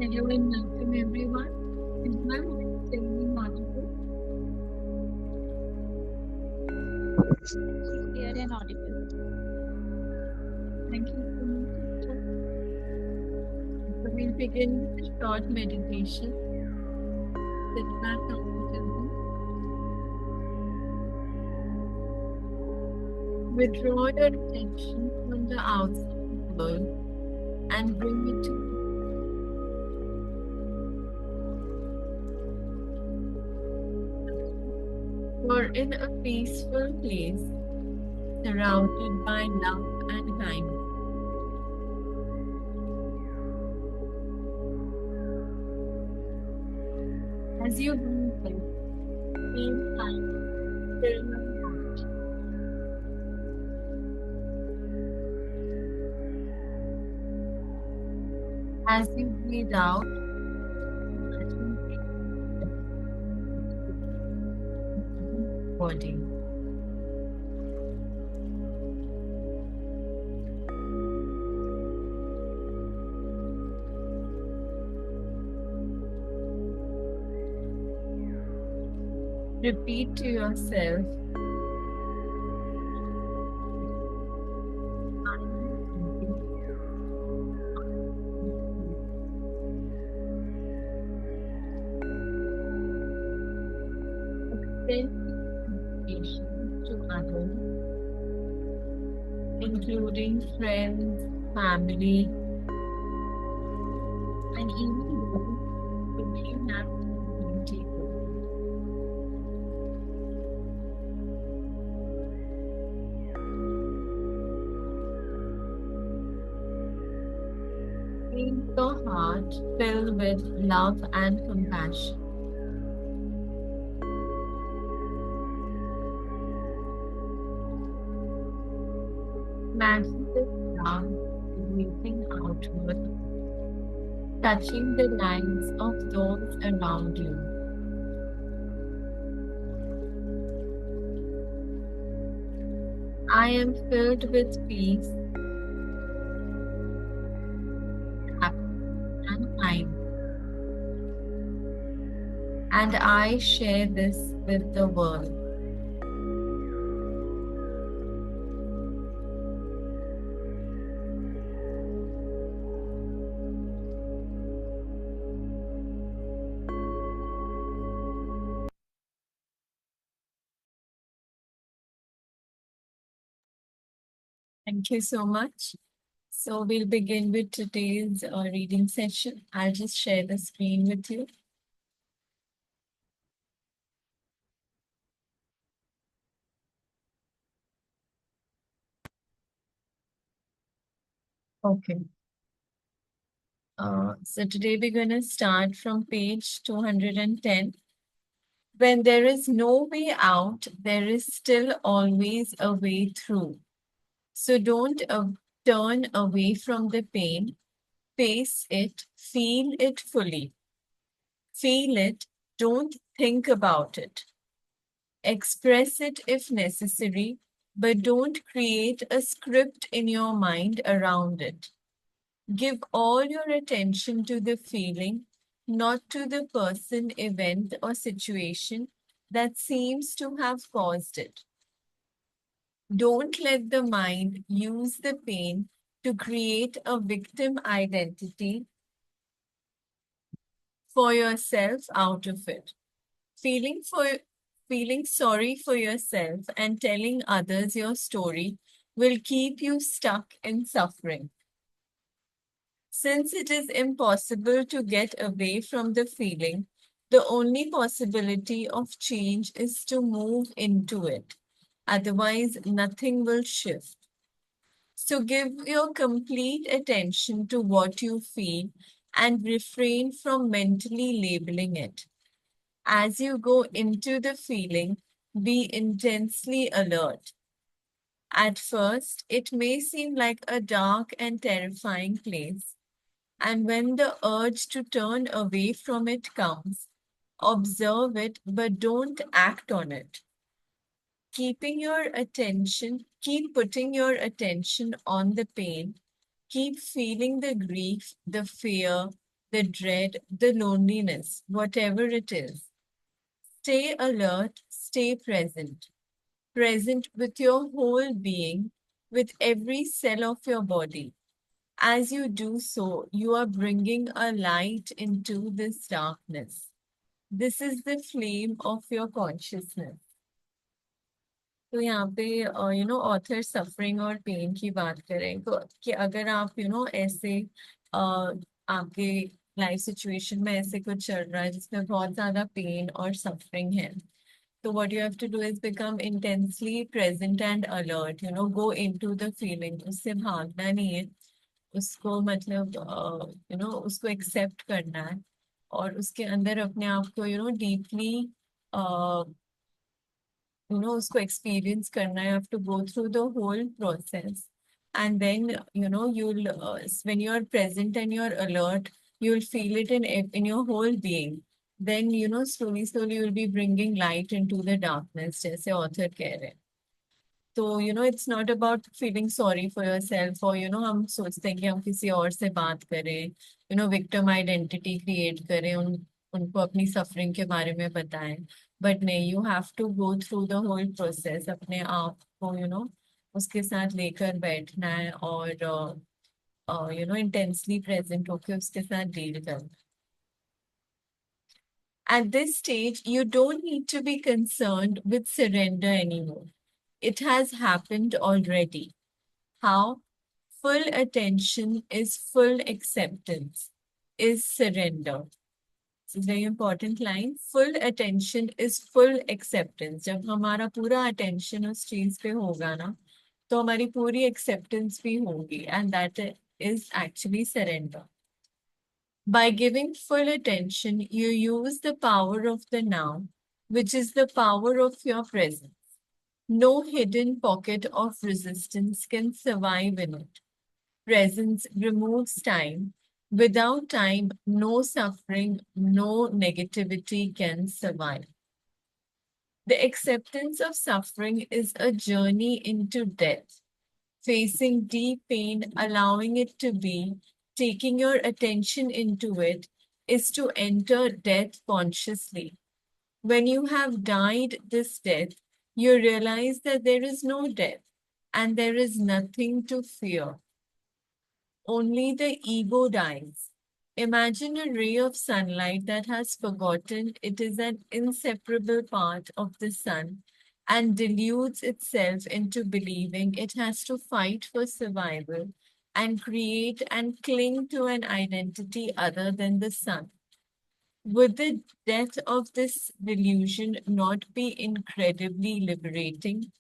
Hello and welcome everyone. Is my voice clearly audible? Clear and audible. Thank you so much, Akshay. So we'll begin with a short meditation. Sit back comfortably. Withdraw your attention from the outside world and bring it to you're in a peaceful place surrounded by love and kindness. As you breathe in, feel kind, fill your heart. As you breathe out, imagine body. Repeat to yourself, I am complete. Extend communication to others, including friends, family, and even those with you have community with. Feel your heart filled with love and compassion. Imagine this love reaching outward, touching the lives of those around you. I am filled with peace, happiness, and kindness, and I share this with the world. Thank you so much. So we'll begin with today's reading session. I'll just share the screen with you. Okay. So today we're going to start from page 210. When there is no way out, there is still always a way through. So don't turn away from the pain. Face it, feel it fully. Feel it, don't think about it. Express it if necessary, but don't create a script in your mind around it. Give all your attention to the feeling, not to the person, event, or situation that seems to have caused it. Don't let the mind use the pain to create a victim identity for yourself out of it. Feeling for Feeling sorry for yourself and telling others your story will keep you stuck in suffering. Since it is impossible to get away from the feeling, the only possibility of change is to move into it. Otherwise, nothing will shift. So give your complete attention to what you feel and refrain from mentally labeling it. As you go into the feeling, be intensely alert. At first, it may seem like a dark and terrifying place, and when the urge to turn away from it comes, observe it but don't act on it. Keep putting your attention on the pain, keep feeling the grief, the fear, the dread, the loneliness, whatever it is. Stay alert, stay present. Present with your whole being, with every cell of your body. As you do so, you are bringing a light into this darkness. This is the flame of your consciousness. तो यहाँ पे author suffering और pen की बात करें तो कि अगर आप ऐसे आपके लाइफ सिचुएशन में ऐसे कुछ चल रहा है जिसमें बहुत ज्यादा पेन और सफरिंग है तो what you have to do is become intensely present and alert, go into the feeling. उससे भागना नहीं है, उसको मतलब उसको एक्सेप्ट करना है और उसके अंदर अपने आप को डीपली उसको एक्सपीरियंस करना है. You have to go through the whole process and then you'll when you're present and you're alert you'll feel it in your whole being. Then slowly you'll be bringing light into the darkness जैसे author कह रहे हैं. तो it's not about feeling sorry for yourself or हम सोचते हैं कि हम किसी और से बात करें, victim identity create करें, उनको अपनी सफरिंग के बारे में बताएं. बट नहीं, you have to go through the whole process. अपने आप को उसके साथ लेकर बैठना है और इंटेंसली प्रेजेंट होकर उसके साथ डील करना. At this stage, you don't need to be concerned with surrender anymore. It has happened already. How? Full attention is full acceptance, is surrender. This is a very important line. Full attention is full acceptance. जब हमारा पूरा attention उस चीज पे होगा ना, तो हमारी पूरी acceptance भी होगी, and that is actually surrender. By giving full attention, you use the power of the now, which is the power of your presence. No hidden pocket of resistance can survive in it. Presence removes time. Without time, no suffering, no negativity can survive. The acceptance of suffering is a journey into death. Facing deep pain, allowing it to be, taking your attention into it, is to enter death consciously. When you have died this death, you realize that there is no death and there is nothing to fear. Only the ego dies. Imagine a ray of sunlight that has forgotten it is an inseparable part of the sun and deludes itself into believing it has to fight for survival and create and cling to an identity other than the sun. Would the death of this delusion not be incredibly liberating?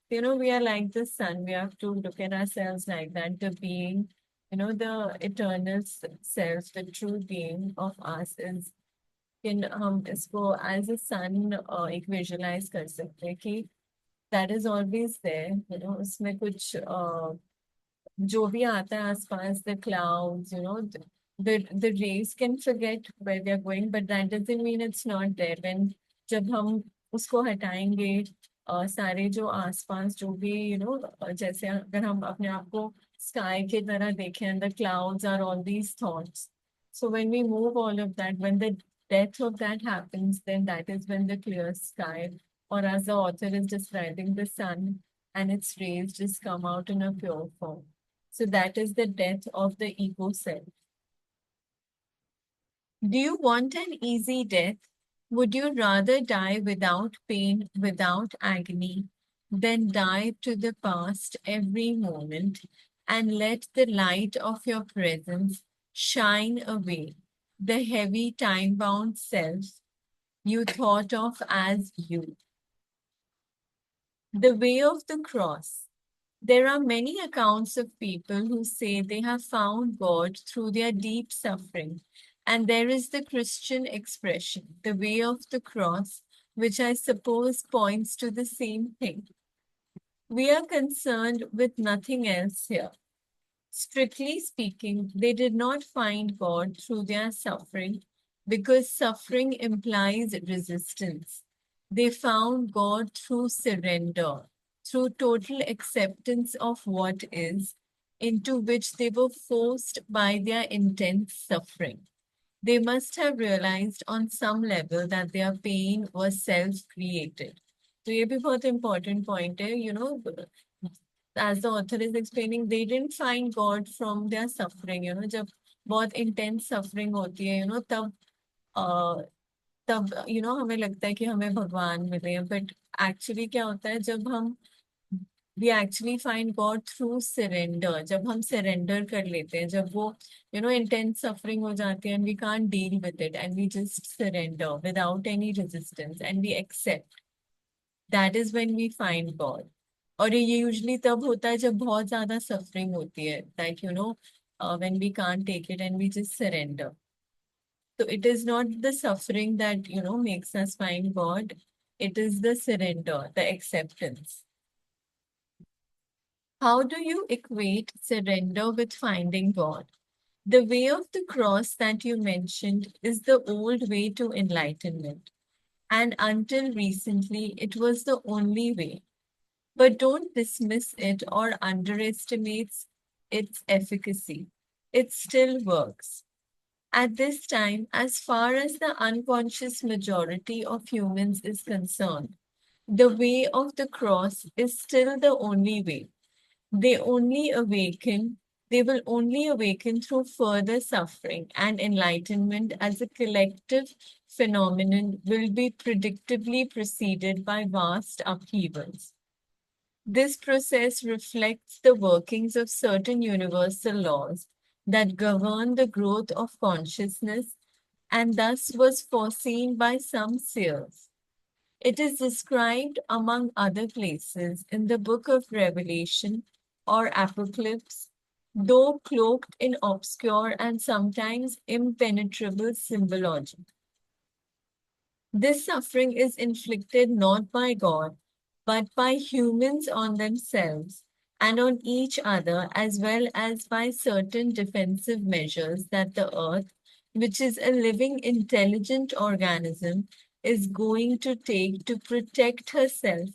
We are like the sun. We have to look at ourselves like that. The being, the eternal self, the true being of us is हम इसको as a sun एक visualize कर सकते हैं कि that is always there. उसमें कुछ जो भी आता है आसपास, the clouds, the rays can forget where they are going, but that doesn't mean it's not there. When जब हम उसको हटाएंगे सारे जो आसपास जो भी जैसे अगर हम अपने आप को स्काई की तरह देखें, the clouds are all these thoughts. So when we move all of that, when the death of that happens, then that is when the clear sky, or as the author is describing, the sun and its rays just come out in a pure form. So that is the death of the ego self. Do you want an easy death? Would you rather die without pain, without agony, than die to the past every moment and let the light of your presence shine away the heavy time-bound self you thought of as you? The way of the cross. There are many accounts of people who say they have found God through their deep suffering. And there is the Christian expression, the way of the cross, which I suppose points to the same thing. We are concerned with nothing else here. Strictly speaking, they did not find God through their suffering because suffering implies resistance. They found God through surrender, through total acceptance of what is, into which they were forced by their intense suffering. They must have realized on some level that their pain was self-created. So ये भी बहुत important point है, as the author is explaining, they didn't find God from their suffering, जब बहुत intense suffering होती है, uh, तब हमें लगता है कि हमें भगवान मिले हैं, बट एक्चुअली क्या होता है जब हम we actually find God through surrender. जब हम surrender कर लेते हैं, जब वो intense suffering हो जाती है and we can't deal with it and we just surrender without any resistance and we accept, that is when we find God. और ये usually तब होता है जब बहुत ज्यादा suffering होती है, like when we can't take it and we just surrender. So it is not the suffering that makes us find God. It is the surrender, the acceptance. How do you equate surrender with finding God? The way of the cross that you mentioned is the old way to enlightenment. And until recently, it was the only way. But don't dismiss it or underestimate its efficacy. It still works. At this time, as far as the unconscious majority of humans is concerned, the way of the cross is still the only way. They only awaken, they will only awaken through further suffering, and enlightenment as a collective phenomenon will be predictably preceded by vast upheavals. This process reflects the workings of certain universal laws that govern the growth of consciousness and thus was foreseen by some seers. It is described, among other places, in the book of Revelation or Apocalypse, though cloaked in obscure and sometimes impenetrable symbology. This suffering is inflicted not by God, but by humans on themselves and on each other, as well as by certain defensive measures that the earth, which is a living, intelligent organism, is going to take to protect herself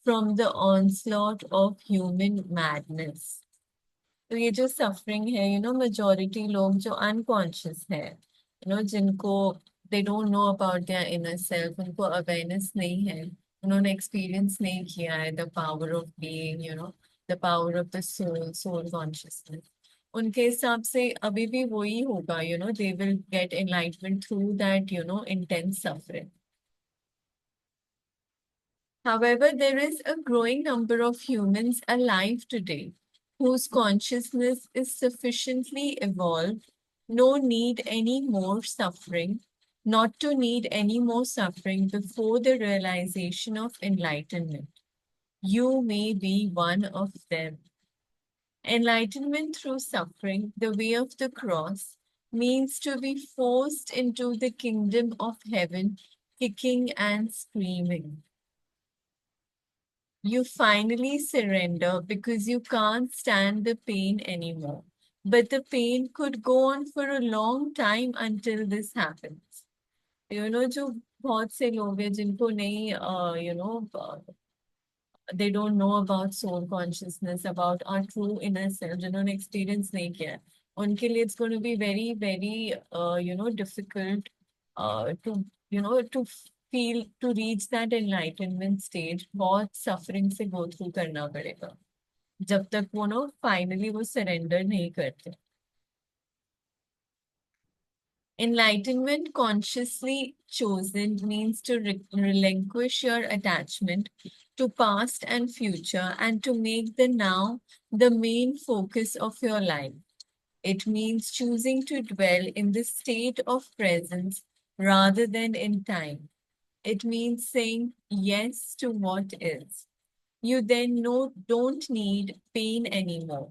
from the onslaught of human madness. तो ये जो suffering है majority लोग जो unconscious है जिनको they don't know about their inner self, उनको awareness नहीं है, उन्होंने एक्सपीरियंस नहीं किया है the power of being, the power of the soul, soul consciousness, उनके हिसाब से अभी भी वही होगा, they will get enlightenment through that intense suffering. However, there is a growing number of humans alive today whose consciousness is sufficiently evolved, no need any more suffering, not to need any more suffering before the realization of enlightenment. You may be one of them. Enlightenment through suffering, the way of the cross, means to be forced into the kingdom of heaven, kicking and screaming. You finally surrender because you can't stand the pain anymore. But the pain could go on for a long time until this happens. जो बहुत से लोग हैं जिनको नहीं they don't know about soul consciousness, about our true inner self, जिन्होंने experience नहीं किया है, उनके लिए it's going to be very, very, difficult to, to feel, to reach that enlightenment stage. बहुत suffering से go through करना पड़ेगा जब तक वो finally वो surrender नहीं करते. Enlightenment consciously chosen means to relinquish your attachment to past and future and to make the now the main focus of your life. It means choosing to dwell in the state of presence rather than in time. It means saying yes to what is. You then don't need pain anymore.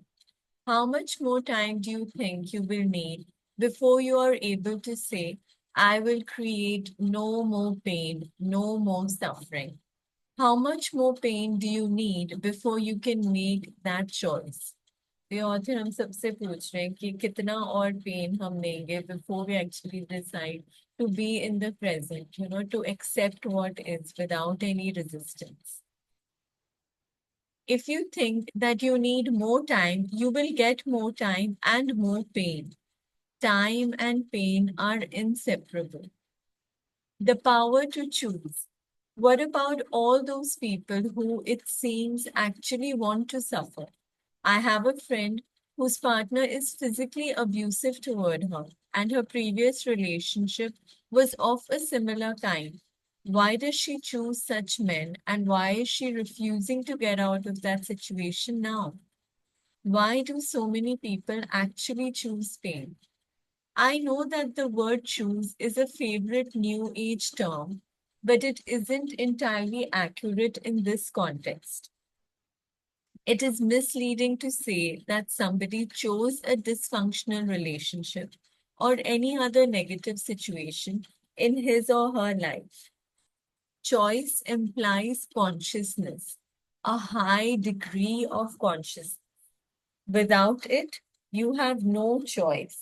How much more time do you think you will need before you are able to say, I will create no more pain, no more suffering? How much more pain do you need before you can make that choice? The author हम सबसे पूछ रहे हैं कि कितना और pen हम लेंगे before we actually decide to be in the present, to accept what is without any resistance. If you think that you need more time, you will get more time and more pain. Time and pain are inseparable. The power to choose. What about all those people who it seems actually want to suffer? I have a friend whose partner is physically abusive toward her, and her previous relationship was of a similar kind. Why does she choose such men, and why is she refusing to get out of that situation now? Why do so many people actually choose pain? I know that the word choose is a favorite new age term, but it isn't entirely accurate in this context. It is misleading to say that somebody chose a dysfunctional relationship or any other negative situation in his or her life. Choice implies consciousness, a high degree of consciousness. Without it, you have no choice.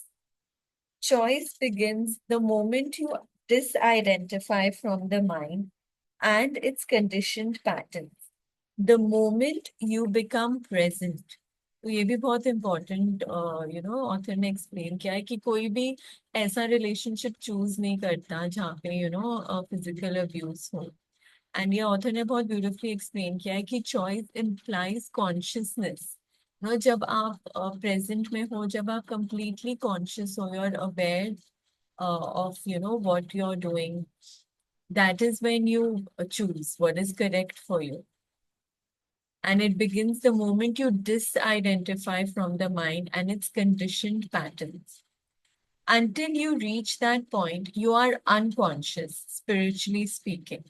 Choice begins the moment you disidentify from the mind and its conditioned patterns. The moment you become present. तो ये भी बहुत important author ने explain किया है कि कोई भी ऐसा रिलेशनशिप चूज नहीं करता जहाँ पे फिजिकल अब्यूज हो. एंड ये ऑथर ने बहुत ब्यूटिफुली एक्सप्लेन किया है कि चॉइस इम्प्लाइज कॉन्शियसनेस. जब आप प्रेजेंट में हो, जब आप कंप्लीटली कॉन्शियस हो, you are aware of what you're doing, that is when you choose what is correct for you. And it begins the moment you disidentify from the mind and its conditioned patterns. Until you reach that point, you are unconscious, spiritually speaking.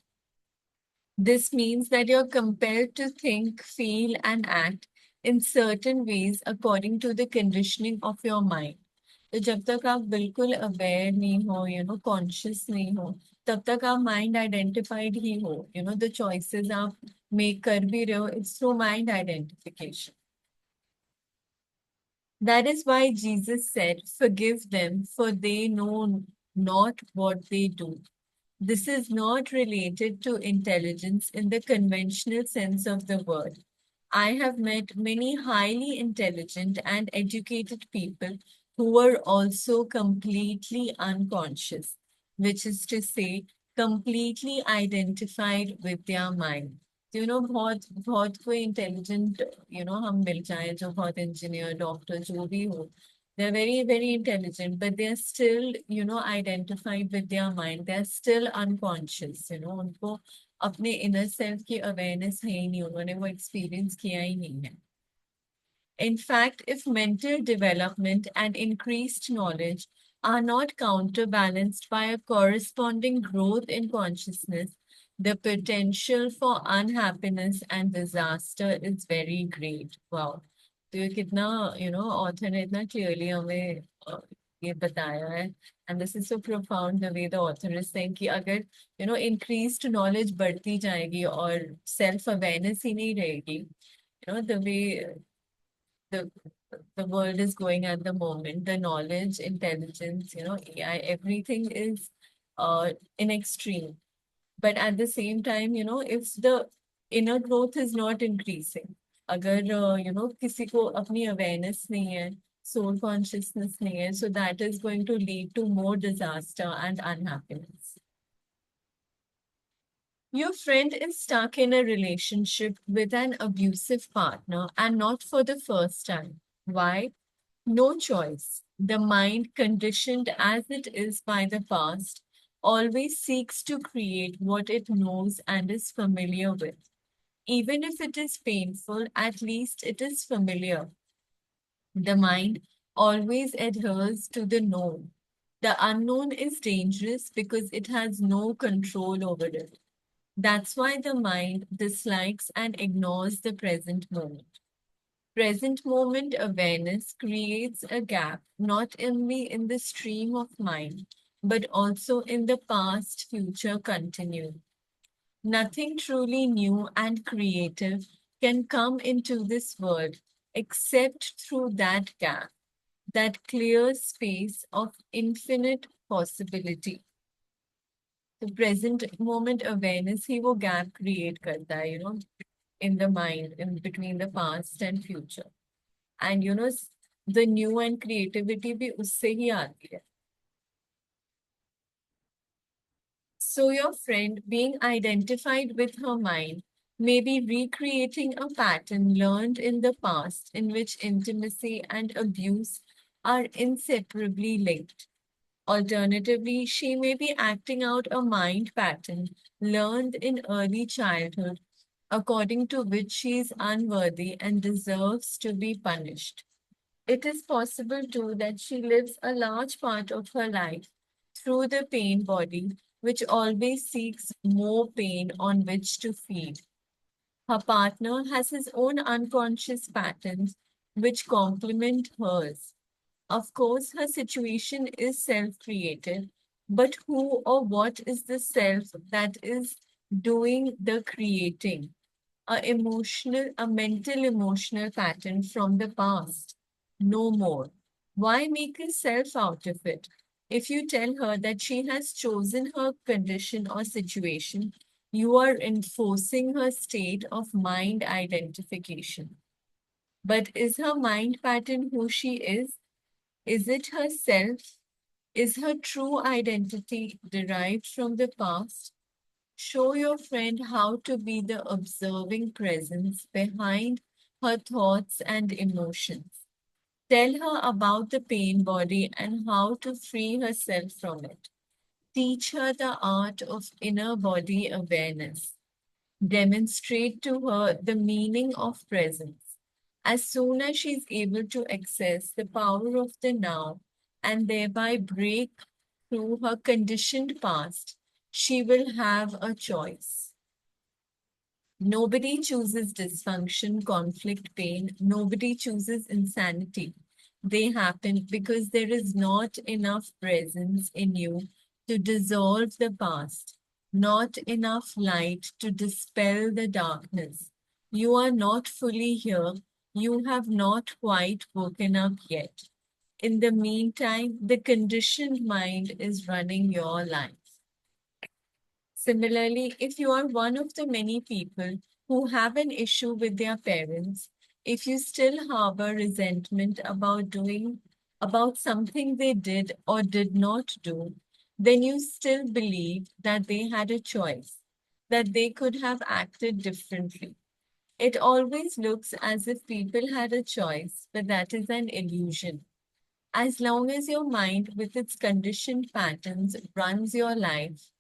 This means that you're compelled to think, feel, and act in certain ways according to the conditioning of your mind. तो जब तक आप बिल्कुल aware नहीं हो, conscious नहीं हो, तब तक आप माइंड आइडेंटिफाइड ही हो. द चॉइसेस आप मेक कर भी रहे हो, it's through mind identification. That is why Jesus said, "Forgive them, for they know not what they do." This is not related to intelligence in the conventional sense of the word. I have met many highly intelligent and educated people who were also completely unconscious, which is to say, completely identified with their mind. बहुत बहुत कोई intelligent हम मिल जाए जो बहुत engineer doctor जो भी हो, they're very, very intelligent, but they're still, identified with their mind. They're still unconscious, उनको अपने inner self की awareness है ही नहीं, उन्होंने वो experience किया ही नहीं है. In fact, if mental development and increased knowledge are not counterbalanced by a corresponding growth in consciousness, the potential for unhappiness and disaster is very great. Wow. तो ये कितना ऑथर ने इतना क्लियरली हमें ये बताया है. And this is so profound the way the author is saying कि अगर इंक्रीज्ड नॉलेज बढ़ती जाएगी और सेल्फ अवेयरनेस ही नहीं रहेगी, the way the the world is going at the moment, the knowledge, intelligence, AI, everything is in extreme. But at the same time, if the inner growth is not increasing, अगर किसी को अपनी awareness नहीं है, soul consciousness नहीं है, so that is going to lead to more disaster and unhappiness. Your friend is stuck in a relationship with an abusive partner and not for the first time. Why? No choice. The mind, conditioned as it is by the past, always seeks to create what it knows and is familiar with. Even if it is painful, at least it is familiar. The mind always adheres to the known. The unknown is dangerous because it has no control over it. That's why the mind dislikes and ignores the present moment. Present moment awareness creates a gap not only in the stream of mind, but also in the past future continuum. Nothing truly new and creative can come into this world except through that gap, that clear space of infinite possibility. The present moment awareness ही वो gap create करता है, in the mind, in between the past and future. And the new and creativity भी उससे ही आती है. So your friend, being identified with her mind, may be recreating a pattern learned in the past in which intimacy and abuse are inseparably linked. Alternatively, she may be acting out a mind pattern learned in early childhood, according to which she is unworthy and deserves to be punished. It is possible too that she lives a large part of her life through the pain body, which always seeks more pain on which to feed. Her partner has his own unconscious patterns which complement hers. Of course, her situation is self created, but who or what is the self that is doing the creating? A mental emotional pattern from the past. No more. Why make a self out of it? If you tell her that she has chosen her condition or situation, you are enforcing her state of mind identification. But is her mind pattern who she is? Is it herself? Is her true identity derived from the past? Show your friend how to be the observing presence behind her thoughts and emotions. Tell her about the pain body and how to free herself from it. Teach her the art of inner body awareness. Demonstrate to her the meaning of presence. As soon as she is able to access the power of the now and thereby break through her conditioned past, she will have a choice. Nobody chooses dysfunction, conflict, pain. Nobody chooses insanity. They happen because there is not enough presence in you to dissolve the past, not enough light to dispel the darkness. You are not fully here. You have not quite woken up yet. In the meantime, the conditioned mind is running your life. Similarly, if you are one of the many people who have an issue with their parents, if you still harbor resentment about something they did or did not do, then you still believe that they had a choice, that they could have acted differently. It always looks as if people had a choice, but that is an illusion. As long as your mind, with its conditioned patterns, runs your life,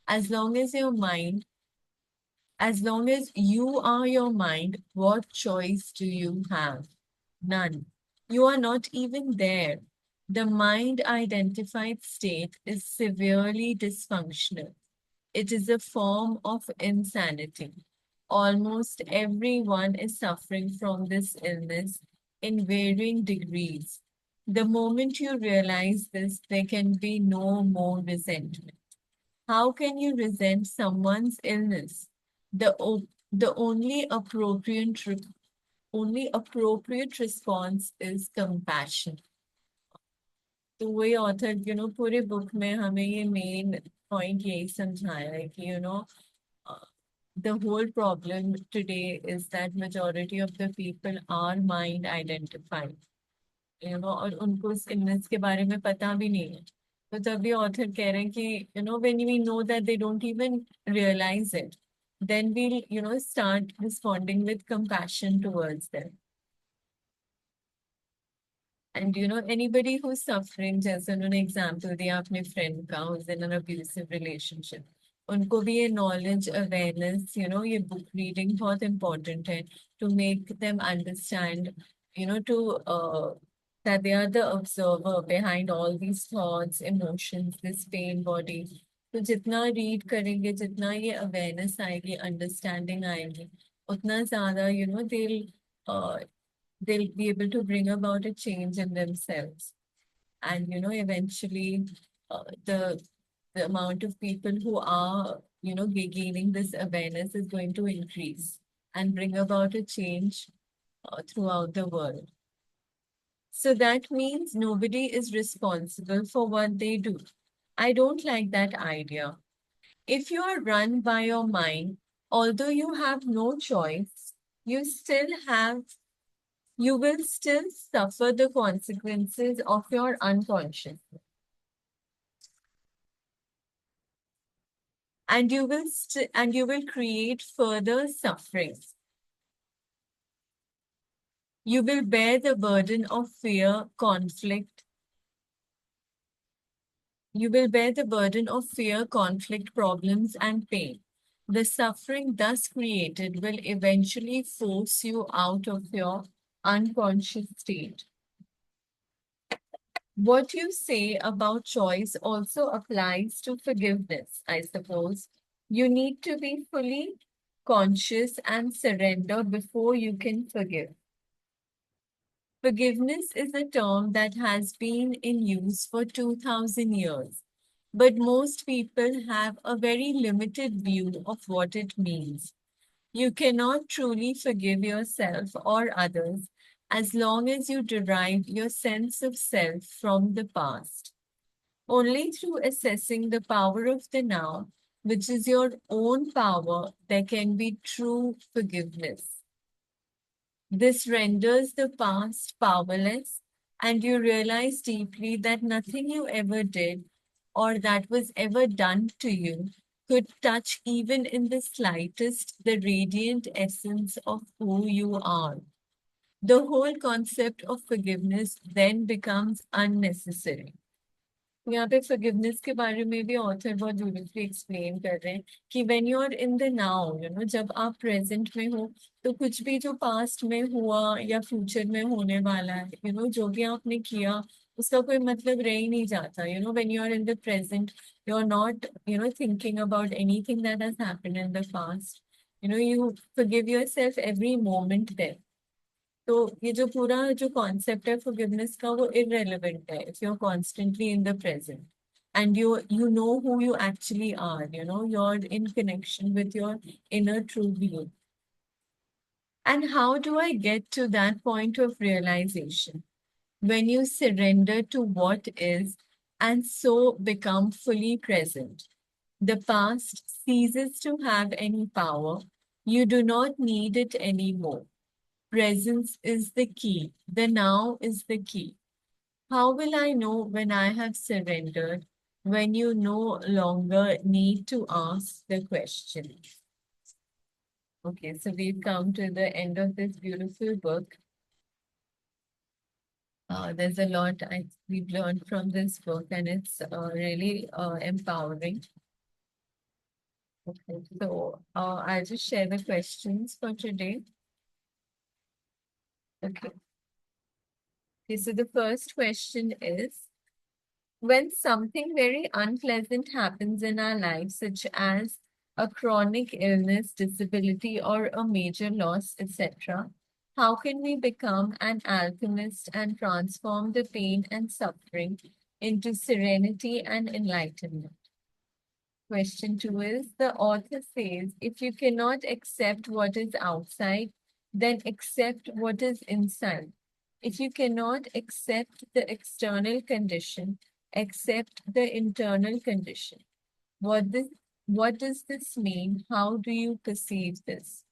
as long as your mind, as long as you are your mind, what choice do you have? None. You are not even there. The mind identified state is severely dysfunctional. It is a form of insanity. Almost everyone is suffering from this illness in varying degrees. The moment you realize this, there can be no more resentment. How can you resent someone's illness? The only appropriate response is compassion. तो वही author पूरे book में हमें ये main point यही समझाया है कि the whole problem today is that majority of the people are mind identified, और उनको इस illness के बारे में पता भी नहीं है. तो तभी ऑथर कह रहे हैं कि when we know that they don't even realize it, then we'll start responding with compassion towards them. And anybody who's suffering, जैसे उन्होंने एग्जाम्पल दिया अपने फ्रेंड का who's in an abusive relationship, उनको भी ये knowledge, awareness, ये book reading बहुत important है to make them understand, to that they are the observer behind all these thoughts, emotions, this pain body. तो जितना read करेंगे, जितना ये awareness आएगी, understanding आएगी, उतना ज़्यादा uh, they'll be able to bring about a change in themselves. And eventually the amount of people who are gaining this awareness is going to increase and bring about a change throughout the world. So that means nobody is responsible for what they do. I don't like that idea. If you are run by your mind, although you have no choice, you still have you will still suffer the consequences of your unconsciousness. And you will create further sufferings. You will bear the burden of fear, conflict. You will bear the burden of fear, conflict, problems, and pain. The suffering thus created will eventually force you out of your unconscious state. What you say about choice also applies to forgiveness, I suppose. You need to be fully conscious and surrender before you can forgive. Forgiveness is a term that has been in use for 2000 years, but most people have a very limited view of what it means. You cannot truly forgive yourself or others as long as you derive your sense of self from the past. Only through assessing the power of the now, which is your own power, there can be true forgiveness. This renders the past powerless, and you realize deeply that nothing you ever did or that was ever done to you could touch even in the slightest the radiant essence of who you are. The whole concept of forgiveness then becomes unnecessary. यहाँ पे forgiveness के बारे में भी author बहुत beautifully explain कर रहे हैं कि when you are in the now, जब आप present में हो तो कुछ भी जो past में हुआ या future में होने वाला है, जो भी आपने किया उसका कोई मतलब रह ही नहीं जाता. When you are in the present, you're not, thinking about anything that has happened in the past. You forgive yourself every moment there. तो ये जो पूरा जो कॉन्सेप्ट है फॉरगिवनेस का वो इररेलेवेंट है if you are constantly in the present and you know who you actually are, you're in connection with your inner true being. And how do I get to that point of realization? When you surrender to what is and so become fully present. The past ceases to have any power. You do not need it anymore. Presence is the key. The now is the key. How will I know when I have surrendered? When you no longer need to ask the question. Okay, so we've come to the end of this beautiful book. There's a lot we've learned from this book, and it's really empowering. Okay, so I'll just share the questions for today. Okay. Okay, so the first question is, when something very unpleasant happens in our lives, such as a chronic illness, disability, or a major loss, etc., how can we become an alchemist and transform the pain and suffering into serenity and enlightenment? Question 2 is, the author says, if you cannot accept what is outside, then accept what is inside. If you cannot accept the external condition, accept the internal condition. What does this mean? How do you perceive this?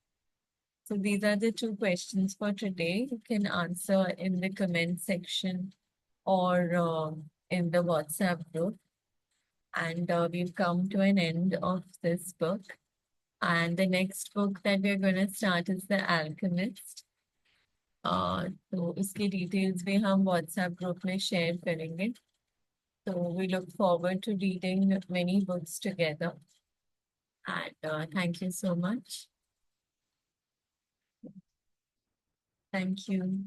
So these are the two questions for today. You can answer in the comment section or in the WhatsApp group. And we've come to an end of this book. And the next book that we're going to start is The Alchemist. तो उसकी details भी हम WhatsApp group में share करेंगे. So we look forward to reading many books together. And thank you so much. Thank you.